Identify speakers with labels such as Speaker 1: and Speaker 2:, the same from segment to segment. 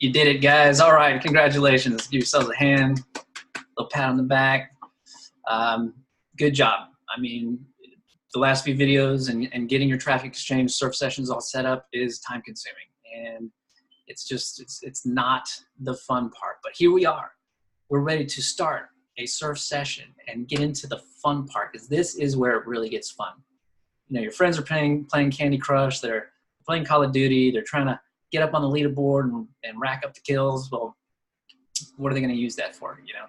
Speaker 1: You did it, guys. All right, congratulations. Give yourselves a hand, a little pat on the back. Good job. I mean, the last few videos and getting your Traffic Exchange surf sessions all set up is time consuming. And it's not the fun part. But here we are. We're ready to start a surf session and get into the fun part, because this is where it really gets fun. You know, your friends are playing Candy Crush, they're playing Call of Duty, they're trying to get up on the leaderboard and rack up the kills. Well, what are they going to use that for? You know,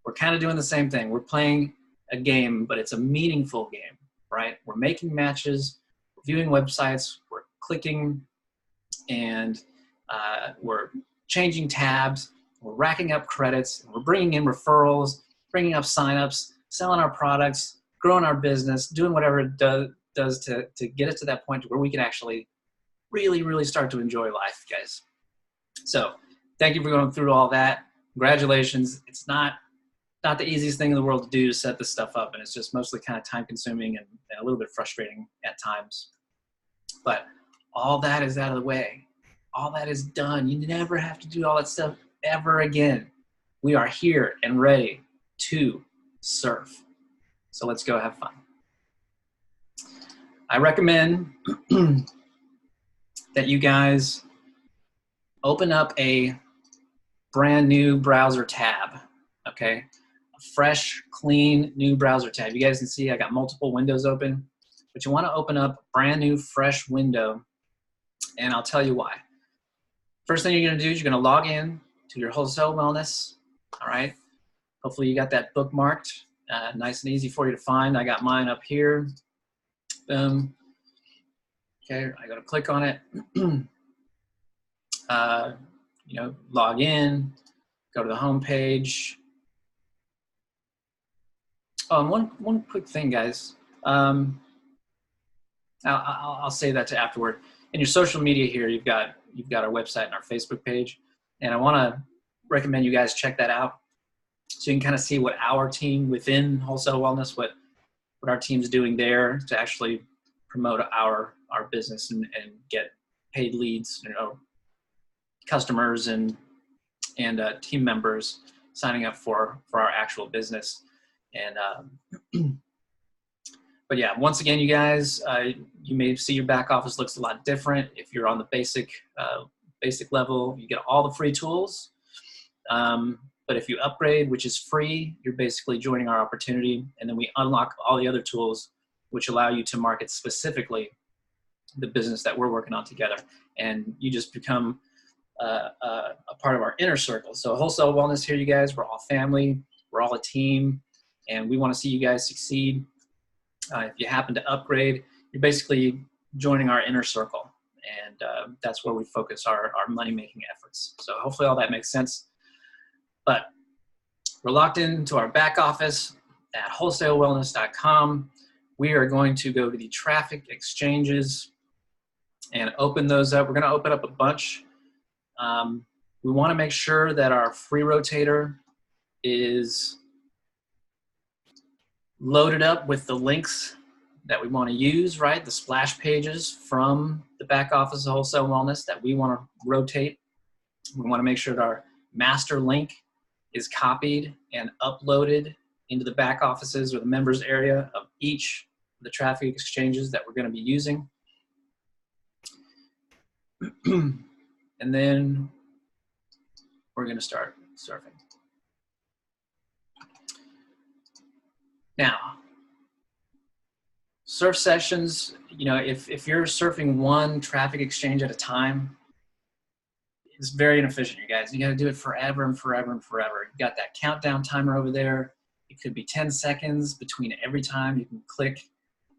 Speaker 1: we're kind of doing the same thing. We're playing a game, but it's a meaningful game, right? We're making matches, we're viewing websites, we're clicking, and we're changing tabs, we're racking up credits, we're bringing in referrals, bringing up signups, selling our products, growing our business, doing whatever it does to get us to that point where we can actually really start to enjoy life, guys. So thank you for going through all that. Congratulations. It's not the easiest thing in the world to do, to set this stuff up, and it's just mostly kind of time consuming and a little bit frustrating at times. But all that is out of the way. All that is done. You never have to do all that stuff ever again. We are here and ready to surf. So let's go have fun. I recommend that you guys open up a brand new browser tab, okay? A fresh, clean, new browser tab. You guys can see I got multiple windows open, but you want to open up a brand new, fresh window, and I'll tell you why. First thing you're going to do is you're going to log in to your Wholesale Wellness, all right? Hopefully you got that bookmarked, nice and easy for you to find. I got mine up here. Boom. Okay, I got to click on it. You know, log in, go to the home page. Oh, and one quick thing, guys. I'll say that to afterward. In your social media here, you've got our website and our Facebook page, and I want to recommend you guys check that out, so you can kind of see what our team within Wholesale Wellness, what our team's doing there to actually promote our business and get paid leads, you know, customers and team members signing up for our actual business. And but yeah, once again, you guys, you may see your back office looks a lot different. If you're on the basic level, you get all the free tools. But if you upgrade, which is free, you're basically joining our opportunity, and then we unlock all the other tools which allow you to market specifically the business that we're working on together. And you just become a part of our inner circle. So Wholesale Wellness here, you guys, we're all family, we're all a team, and we want to see you guys succeed. If you happen to upgrade, you're basically joining our inner circle, and that's where we focus our money-making efforts. So hopefully all that makes sense. But we're locked into our back office at wholesalewellness.com. We are going to go to the traffic exchanges and open those up. We're going to open up a bunch. We want to make sure that our free rotator is loaded up with the links that we want to use, right? The splash pages from the back office of Wholesale Wellness that we want to rotate. We want to make sure that our master link is copied and uploaded into the back offices or the members area of each of the traffic exchanges that we're going to be using. And then we're going to start surfing. Now, surf sessions, you know, if you're surfing one traffic exchange at a time, it's very inefficient, you guys. You got to do it forever and forever and forever. You've got that countdown timer over there. It could be 10 seconds between every time you can click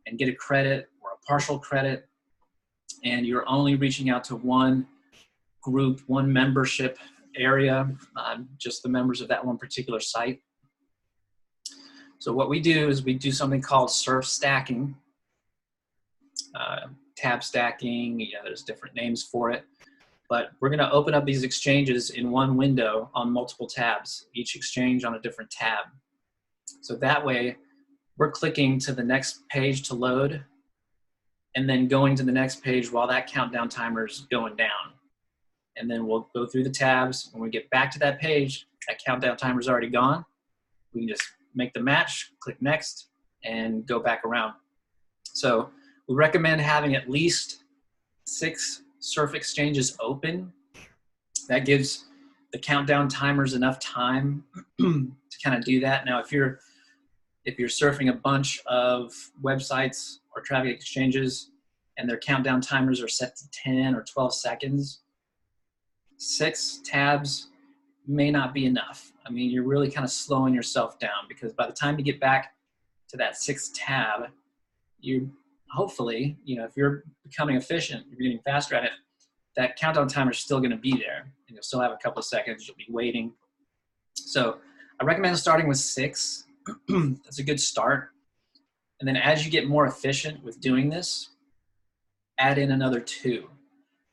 Speaker 1: and get a credit or a partial credit. And you're only reaching out to one group, one membership area, just the members of that one particular site. So what we do is we do something called surf stacking, tab stacking. You know, there's different names for it. But we're going to open up these exchanges in one window on multiple tabs, each exchange on a different tab. So that way, we're clicking to the next page to load and then going to the next page while that countdown timer is going down. and then we'll go through the tabs. When we get back to that page, that countdown timer is already gone. We can just make the match, click next, and go back around. So we recommend having at least 6 surf exchanges open. That gives the countdown timers enough time to kind of do that. Now, if you're surfing a bunch of websites or traffic exchanges and their countdown timers are set to 10 or 12 seconds, 6 tabs may not be enough. I mean, you're really kind of slowing yourself down, because by the time you get back to that 6th tab, you hopefully, if you're becoming efficient, you're getting faster at it, that countdown timer is still going to be there, and you'll still have a couple of seconds. You'll be waiting. So I recommend starting with 6. That's a good start. And then as you get more efficient with doing this, add in another 2.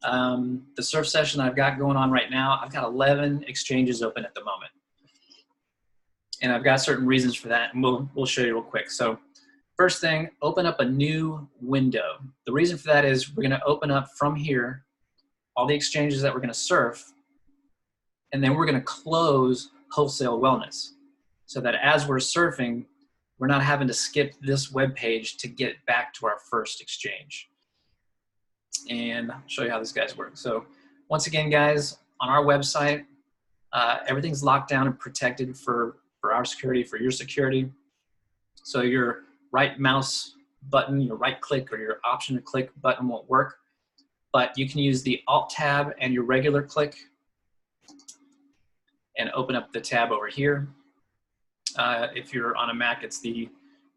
Speaker 1: The surf session I've got going on right now, I've got 11 exchanges open at the moment. And I've got certain reasons for that, and we'll show you real quick. So first thing, open up a new window. The reason for that is we're going to open up from here all the exchanges that we're going to surf, and then we're going to close Wholesale Wellness, so that as we're surfing, we're not having to skip this web page to get back to our first exchange. And I'll show you how this guys work. So once again, guys, on our website, everything's locked down and protected for our security, for your security. So your right mouse button, your right click, or your option to click button won't work, but you can use the Alt tab and your regular click and open up the tab over here. If you're on a Mac, it's the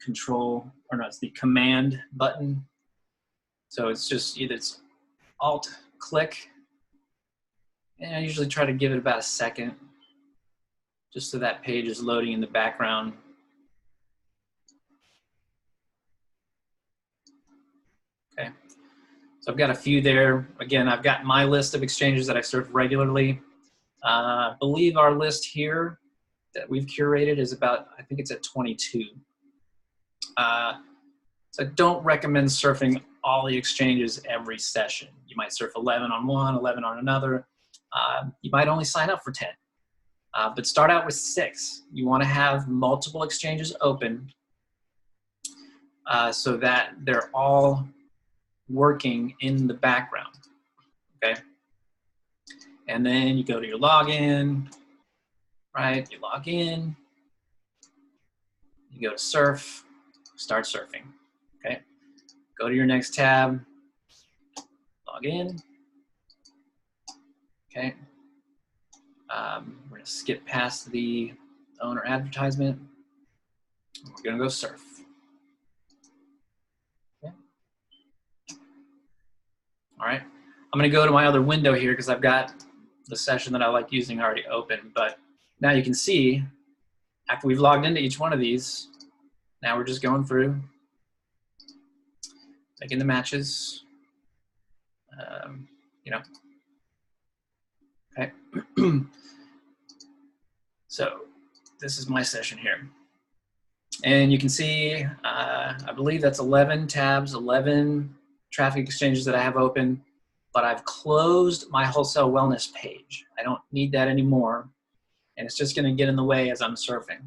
Speaker 1: it's the Command button. So it's just either it's Alt click, and I usually try to give it about a second, just so that page is loading in the background. Okay, so I've got a few there. Again, I've got my list of exchanges that I surf regularly. I believe our list here that we've curated is about, I think it's at 22. So I don't recommend surfing all the exchanges every session. You might surf 11 on one, 11 on another. You might only sign up for 10. But start out with 6. You want to have multiple exchanges open so that they're all working in the background, okay? And then you go to your login, right? You log in, you go to surf, start surfing, okay? Go to your next tab, log in, okay? We're gonna skip past the owner advertisement. We're gonna go surf. Okay. All right, I'm gonna go to my other window here because I've got the session that I like using already open, but now you can see after we've logged into each one of these, now we're just going through, making the matches, okay. So this is my session here. And you can see, I believe that's 11 tabs, 11 traffic exchanges that I have open, but I've closed my Wholesale Wellness page. I don't need that anymore, and it's just gonna get in the way as I'm surfing.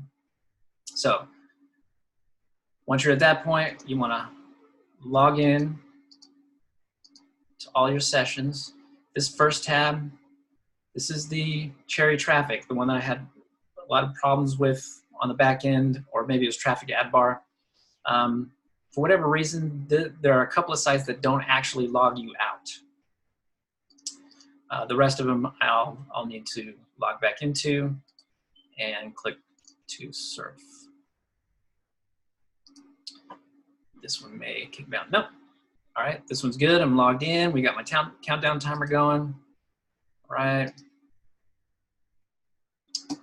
Speaker 1: So once you're at that point, you wanna log in to all your sessions. This first tab, this is the Cherry traffic, the one that I had a lot of problems with on the back end, or maybe it was Traffic Ad Bar. For whatever reason, there are a couple of sites that don't actually log you out. The rest of them I'll need to log back into and click to surf. This one may kick me out. Nope. All right, this one's good. I'm logged in. We got my countdown timer going. All right.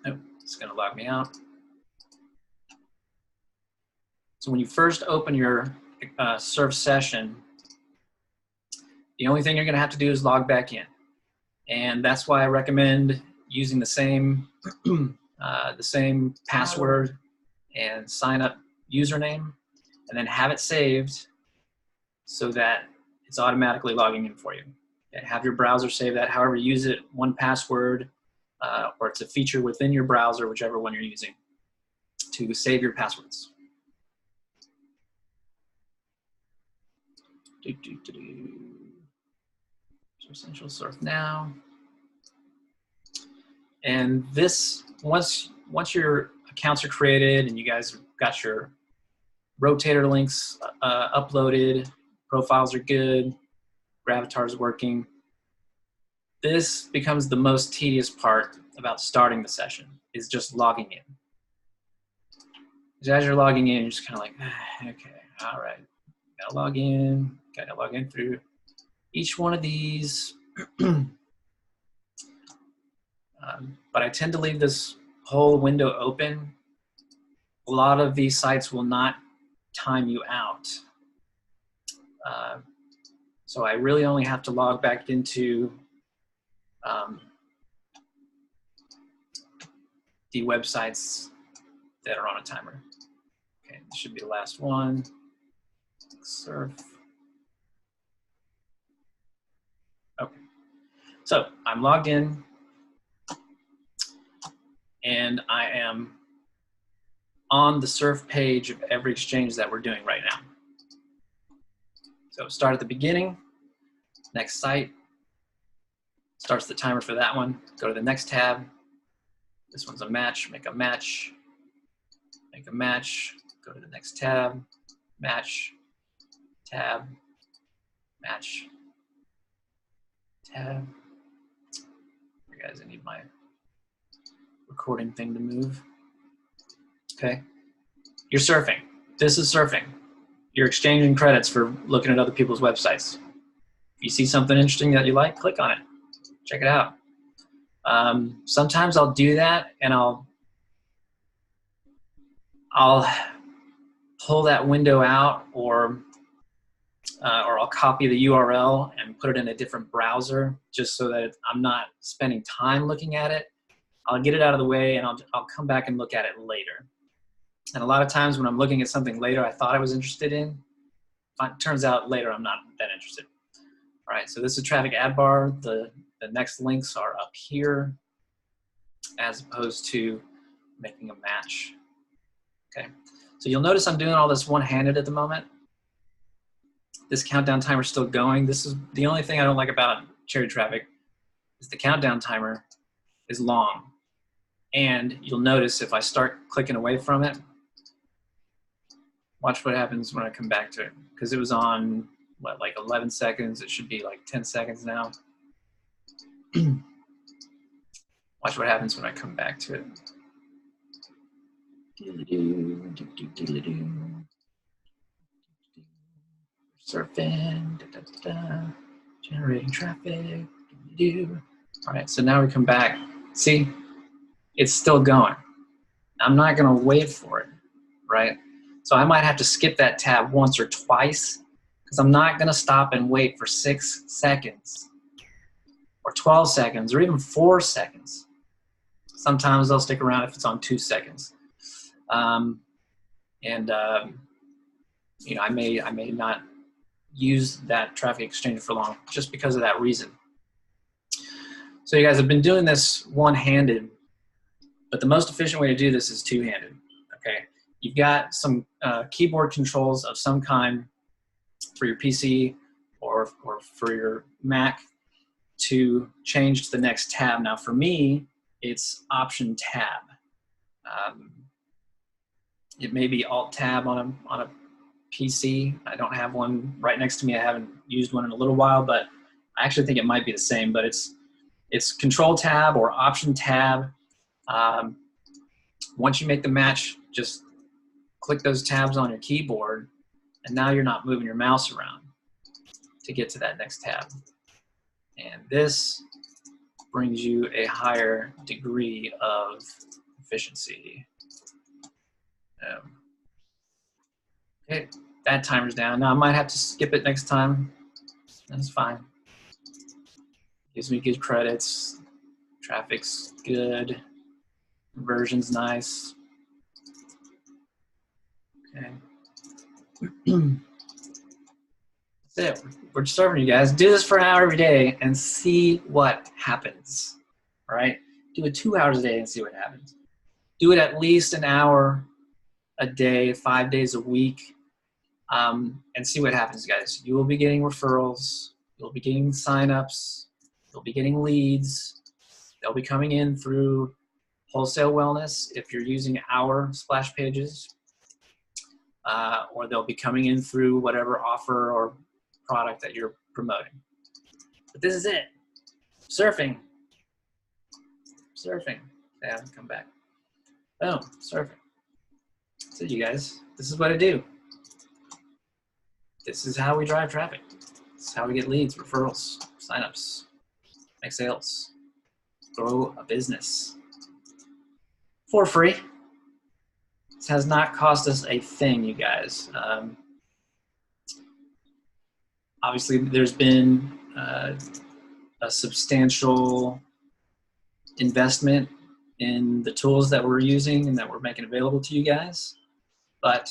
Speaker 1: Nope, it's gonna log me out. So when you first open your surf session, the only thing you're gonna have to do is log back in. And that's why I recommend using the same password and sign up username, and then have it saved so that it's automatically logging in for you. Okay, have your browser save that, however you use it, 1Password, or it's a feature within your browser, whichever one you're using, to save your passwords. Essential Surf now. And this, once your accounts are created and you guys have got your rotator links uploaded, profiles are good, Gravatar's working, this becomes the most tedious part about starting the session, is just logging in. Because as you're logging in, you're just kind of like, okay, all right, gotta log in through each one of these. But I tend to leave this whole window open. A lot of these sites will not time you out. So I really only have to log back into the websites that are on a timer. Okay, this should be the last one. Surf. Okay, so I'm logged in and I am on the Surf page of every exchange that we're doing right now. So start at the beginning, next site, starts the timer for that one, go to the next tab. This one's a match, make a match, go to the next tab, match, tab, match, tab. You guys, I need my recording thing to move. Okay, you're surfing. This is surfing. You're exchanging credits for looking at other people's websites. If you see something interesting that you like, click on it. Check it out. Sometimes I'll do that and I'll pull that window out, or I'll copy the URL and put it in a different browser just so that I'm not spending time looking at it. I'll get it out of the way and I'll come back and look at it later. And a lot of times when I'm looking at something later I thought I was interested in, it turns out later I'm not that interested. All right, so this is traffic ad bar. The next links are up here as opposed to making a match. Okay, so you'll notice I'm doing all this one-handed at the moment. This countdown timer is still going. This is the only thing I don't like about Cherry Traffic, is the countdown timer is long. And you'll notice if I start clicking away from it, watch what happens when I come back to it. Because it was on, what, like 11 seconds. It should be like 10 seconds now. Watch what happens when I come back to it. Surfing, generating traffic. All right, so now we come back. See, it's still going. I'm not gonna wait for it, right? So I might have to skip that tab once or twice because I'm not gonna stop and wait for 6 seconds or 12 seconds or even 4 seconds. Sometimes they'll stick around if it's on 2 seconds. You know, I may not use that traffic exchange for long just because of that reason. So you guys have been doing this one-handed, but the most efficient way to do this is two-handed, okay? You've got some keyboard controls of some kind for your PC or for your Mac to change to the next tab. Now for me, it's Option Tab. It may be Alt Tab on a PC. I don't have one right next to me. I haven't used one in a little while, but I actually think it might be the same, but it's Control Tab or Option Tab. Once you make the match, just click those tabs on your keyboard, and now you're not moving your mouse around to get to that next tab. And this brings you a higher degree of efficiency. Okay, that timer's down. Now I might have to skip it next time. That's fine. Gives me good credits. Traffic's good. Conversion's nice. Okay. That's it. We're serving you guys. Do this for an hour every day and see what happens. All right? Do it 2 hours a day and see what happens. Do it at least an hour a day, 5 days a week, and see what happens, guys. You will be getting referrals. You'll be getting signups. You'll be getting leads. They'll be coming in through Wholesale Wellness if you're using our splash pages, or they'll be coming in through whatever offer or product that you're promoting. But this is it. Surfing. They haven't come back. Boom, surfing. That's it, you guys. This is what I do. This is how we drive traffic. This is how we get leads, referrals, signups, make sales, grow a business for free. This has not cost us a thing, you guys. Obviously, there's been a substantial investment in the tools that we're using and that we're making available to you guys, but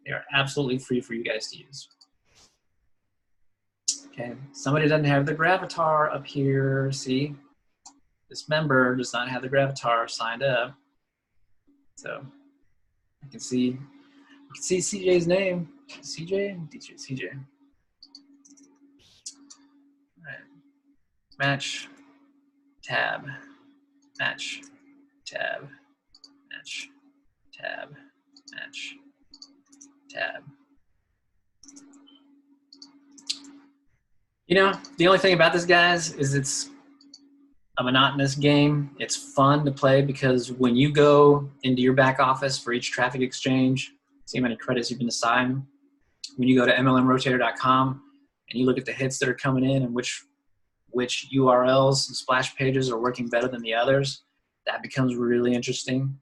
Speaker 1: they are absolutely free for you guys to use. Okay, somebody doesn't have the Gravatar up here. See, this member does not have the Gravatar signed up. So I can see CJ's name. CJ? CJ. All right. Match, tab, match, tab, match, tab, match, tab. You know, the only thing about this, guys, is it's a monotonous game. It's fun to play because when you go into your back office for each traffic exchange, see how many credits you've been assigned. When you go to MLMrotator.com and you look at the hits that are coming in and which URLs and splash pages are working better than the others, that becomes really interesting.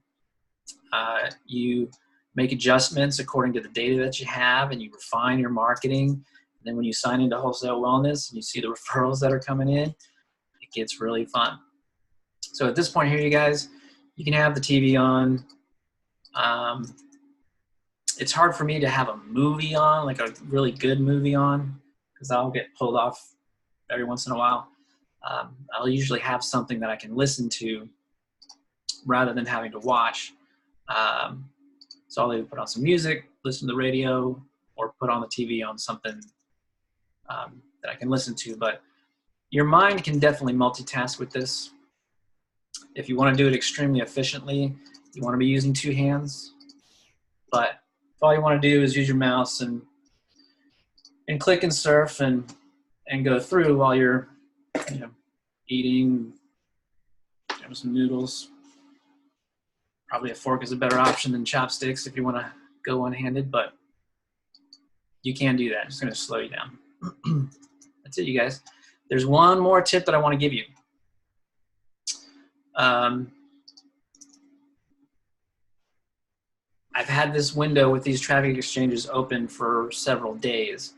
Speaker 1: You make adjustments according to the data that you have and you refine your marketing. And then when you sign into Wholesale Wellness and you see the referrals that are coming in, it gets really fun. So at this point here, you guys, you can have the TV on. It's hard for me to have a movie on, like a really good movie on, because I'll get pulled off every once in a while. I'll usually have something that I can listen to rather than having to watch. So I'll either put on some music, listen to the radio, or put on the TV on something that I can listen to. But your mind can definitely multitask with this. If you want to do it extremely efficiently, you want to be using two hands. But if all you want to do is use your mouse and click and surf and go through while you're eating some noodles, probably a fork is a better option than chopsticks if you want to go one-handed, but you can do that. It's going to slow you down. That's it, you guys. There's one more tip that I want to give you. I've had this window with these traffic exchanges open for several days.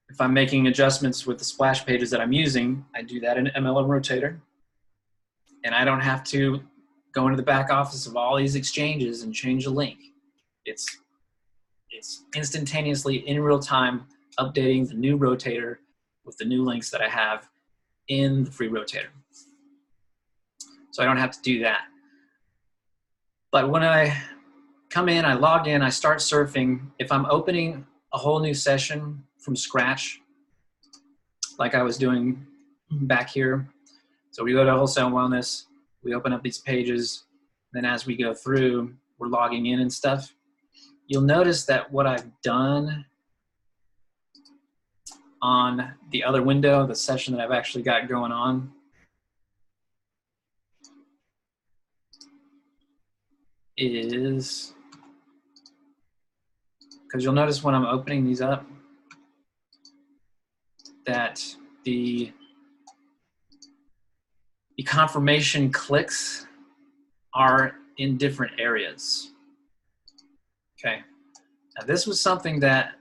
Speaker 1: If I'm making adjustments with the splash pages that I'm using, I do that in MLM Rotator. And I don't have to go into the back office of all these exchanges and change the link. It's instantaneously in real time updating the new rotator with the new links that I have in the free rotator. So I don't have to do that. But when I come in, I log in, I start surfing. If I'm opening a whole new session from scratch, like I was doing back here, so we go to Wholesale Wellness, we open up these pages, then as we go through, we're logging in and stuff. You'll notice that what I've done on the other window, the session that I've actually got going on, is, because you'll notice when I'm opening these up that the confirmation clicks are in different areas. Okay, now this was something that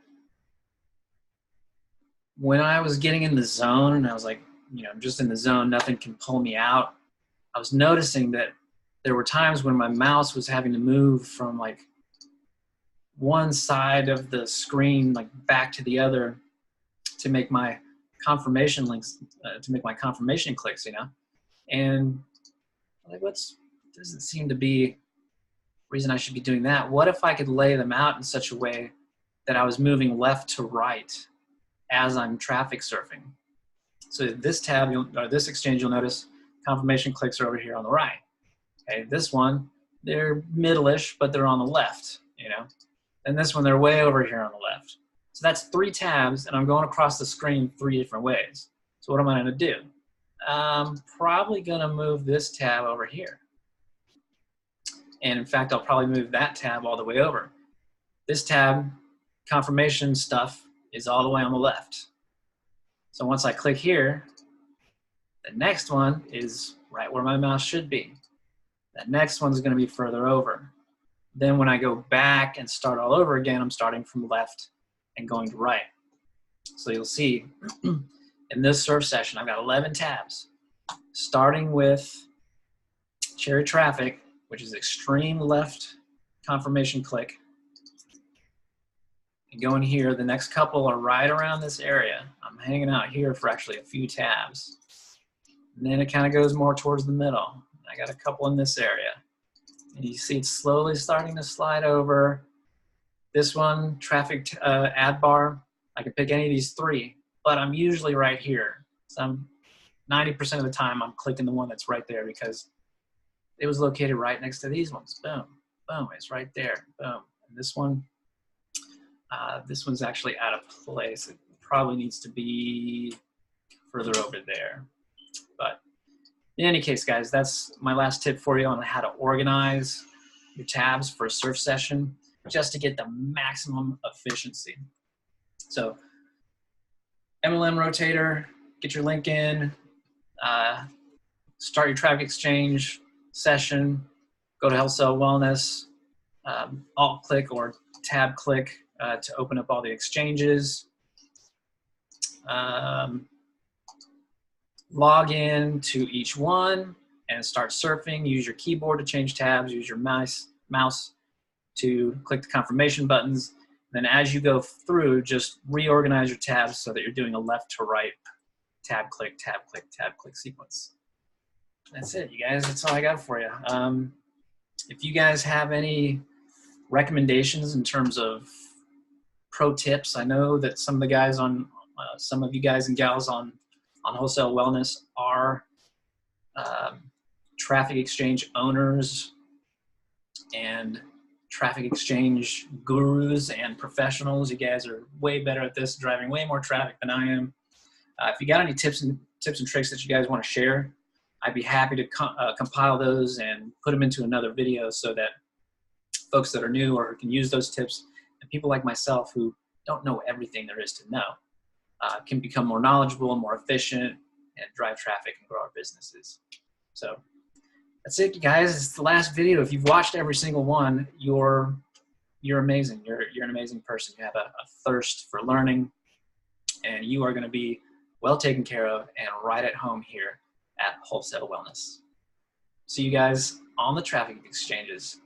Speaker 1: when I was getting in the zone and I was like, I'm just in the zone, nothing can pull me out, I was noticing that there were times when my mouse was having to move from like one side of the screen like back to the other to make my confirmation links, to make my confirmation clicks, you know? And like, doesn't seem to be reason I should be doing that. What if I could lay them out in such a way that I was moving left to right as I'm traffic surfing? So this tab, or this exchange, you'll notice confirmation clicks are over here on the right. Okay, this one, they're middle-ish, but they're on the left, you know? And this one, they're way over here on the left. So that's 3 tabs, and I'm going across the screen 3 different ways. So what am I gonna do? I'm probably gonna move this tab over here. And in fact, I'll probably move that tab all the way over. This tab, confirmation stuff, is all the way on the left. So once I click here, the next one is right where my mouse should be. That next one's gonna be further over. Then when I go back and start all over again, I'm starting from left and going to right. So you'll see in this surf session, I've got 11 tabs, starting with Cherry Traffic, which is extreme left confirmation click. And going here, the next couple are right around this area. I'm hanging out here for actually a few tabs. And then it kind of goes more towards the middle. I got a couple in this area. And you see it's slowly starting to slide over. This one, traffic ad bar, I can pick any of these 3, but I'm usually right here. So I'm 90% of the time I'm clicking the one that's right there because it was located right next to these ones. Boom, boom, it's right there, boom. And this one's actually out of place. It probably needs to be further over there. But in any case, guys, that's my last tip for you on how to organize your tabs for a surf session just to get the maximum efficiency. So MLM Rotator, get your link in, start your traffic exchange session, go to Wholesale Wellness, alt click or tab click to open up all the exchanges. Log in to each one and start surfing. Use your keyboard to change tabs, use your mouse to click the confirmation buttons. Then as you go through, just reorganize your tabs so that you're doing a left to right tab click, tab click, tab click sequence. That's it, you guys. That's all I got for you. If you guys have any recommendations in terms of pro tips, I know that some of the guys on, some of you guys and gals on Wholesale Wellness are traffic exchange owners and traffic exchange gurus and professionals. You guys are way better at this, driving way more traffic than I am. If you got any tips and tricks that you guys want to share, I'd be happy to compile those and put them into another video so that folks that are new or can use those tips and people like myself who don't know everything there is to know can become more knowledgeable and more efficient and drive traffic and grow our businesses. So that's it, you guys. It's the last video. If you've watched every single one, you're amazing. You're an amazing person. You have a thirst for learning, and you are going to be well taken care of and right at home here at Wholesale Wellness. See you guys on the traffic exchanges.